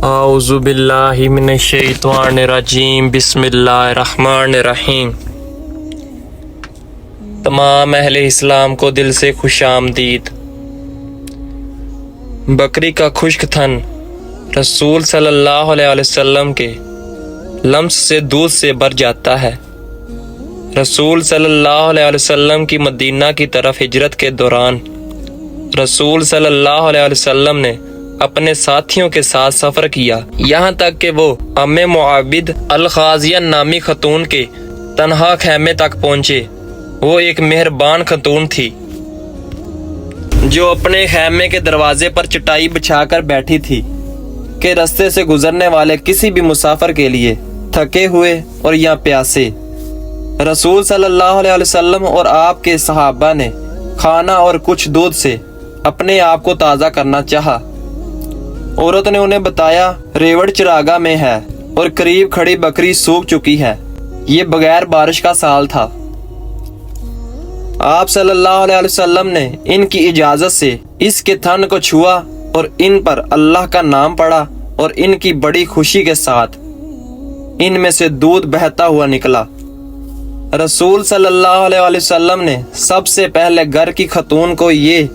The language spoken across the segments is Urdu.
اعوذ باللہ من الشیطان الرجیم بسم اللہ الرحمن الرحیم۔ تمام اہل اسلام کو دل سے خوش آمدید۔ بکری کا خشک تھن رسول صلی اللہ علیہ وسلم کے لمس سے دودھ سے بھر جاتا ہے۔ رسول صلی اللہ علیہ وسلم کی مدینہ کی طرف ہجرت کے دوران رسول صلی اللہ علیہ وسلم نے اپنے ساتھیوں کے ساتھ سفر کیا، یہاں تک کہ وہ ام معابد الخازیہ نامی خاتون کے تنہا خیمے تک پہنچے۔ وہ ایک مہربان خاتون تھی جو اپنے خیمے کے دروازے پر چٹائی بچھا کر بیٹھی تھی کہ رستے سے گزرنے والے کسی بھی مسافر کے لیے تھکے ہوئے اور یا پیاسے رسول صلی اللہ علیہ وسلم اور آپ کے صحابہ نے کھانا اور کچھ دودھ سے اپنے آپ کو تازہ کرنا چاہا۔ عورت نے انہیں بتایا ریوڑ چراگاہ میں ہے اور قریب کھڑی بکری سوکھ چکی ہے۔ یہ بغیر بارش کا سال تھا۔ آپ صلی اللہ علیہ وسلم نے ان کی اجازت سے اس کے تھن کو چھوا اور ان پر اللہ کا نام پڑھا اور ان کی بڑی خوشی کے ساتھ ان میں سے دودھ بہتا ہوا نکلا۔ رسول صلی اللہ علیہ وسلم نے سب سے پہلے گھر کی خاتون کو یہ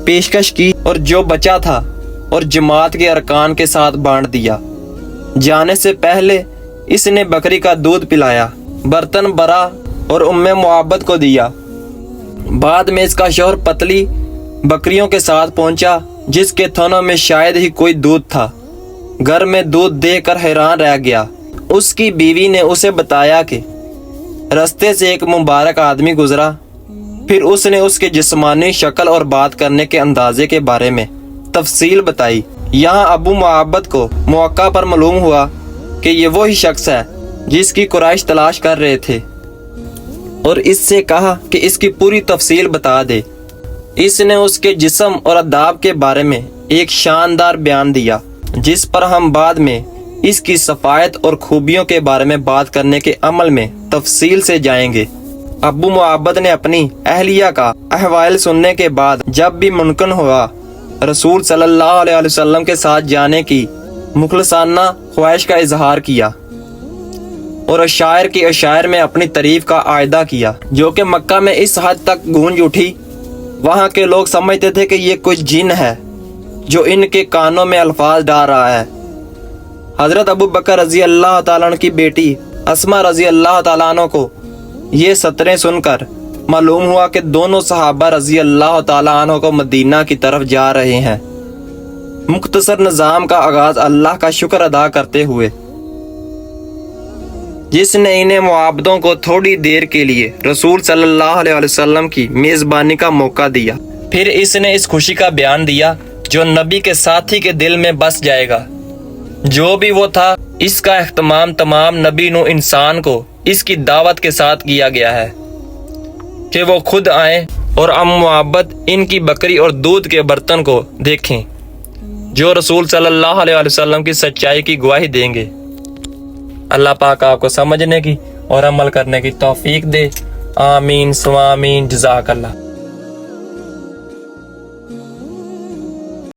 پیشکش کی اور جو بچا تھا اور جماعت کے ارکان کے ساتھ بانٹ دیا۔ جانے سے پہلے اس نے بکری کا دودھ پلایا، برتن بھرا اور ام معابد کو دیا۔ بعد میں اس کا شوہر پتلی بکریوں کے ساتھ پہنچا جس کے تھنوں میں شاید ہی کوئی دودھ تھا۔ گھر میں دودھ دیکھ کر حیران رہ گیا۔ اس کی بیوی نے اسے بتایا کہ رستے سے ایک مبارک آدمی گزرا۔ پھر اس نے اس کے جسمانی شکل اور بات کرنے کے اندازے کے بارے میں تفصیل بتائی۔ یہاں ابو معابد کو موقع پر معلوم ہوا کہ یہ وہی شخص ہے جس کی قریش تلاش کر رہے تھے اور اس سے کہا کہ اس کی پوری تفصیل بتا دے۔ اس نے اس کے جسم اور آداب کے بارے میں ایک شاندار بیان دیا جس پر ہم بعد میں اس کی صفائت اور خوبیوں کے بارے میں بات کرنے کے عمل میں تفصیل سے جائیں گے۔ ابو معابد نے اپنی اہلیہ کا احوال سننے کے بعد جب بھی ممکن ہوا رسول صلی اللہ علیہ وسلم کے ساتھ جانے کی مخلصانہ خواہش کا اظہار کیا اور اشاعر کی اشاعر میں اپنی تعریف کا اعادہ کیا جو کہ مکہ میں اس حد تک گونج اٹھی۔ وہاں کے لوگ سمجھتے تھے کہ یہ کوئی جن ہے جو ان کے کانوں میں الفاظ ڈال رہا ہے۔ حضرت ابو بکر رضی اللہ تعالیٰ عنہ کی بیٹی اسما رضی اللہ تعالیٰ عنہ کو یہ سطریں سن کر معلوم ہوا کہ دونوں صحابہ رضی اللہ تعالیٰ عنہ کو مدینہ کی طرف جا رہے ہیں۔ مختصر نظام کا آغاز اللہ کا شکر ادا کرتے ہوئے جس نے انہیں معابدوں کو تھوڑی دیر کے لیے رسول صلی اللہ علیہ وسلم کی میزبانی کا موقع دیا۔ پھر اس نے اس خوشی کا بیان دیا جو نبی کے ساتھی کے دل میں بس جائے گا۔ جو بھی وہ تھا، اس کا اہتمام تمام نبی نو انسان کو اس کی دعوت کے ساتھ کیا گیا ہے کہ وہ خود آئیں اور ام معابد ان کی بکری اور دودھ کے برتن کو دیکھیں جو رسول صلی اللہ علیہ وسلم کی سچائی کی گواہی دیں گے۔ اللہ پاک آپ کو سمجھنے کی اور عمل کرنے کی توفیق دے۔ آمین ثم آمین۔ جزاک اللہ۔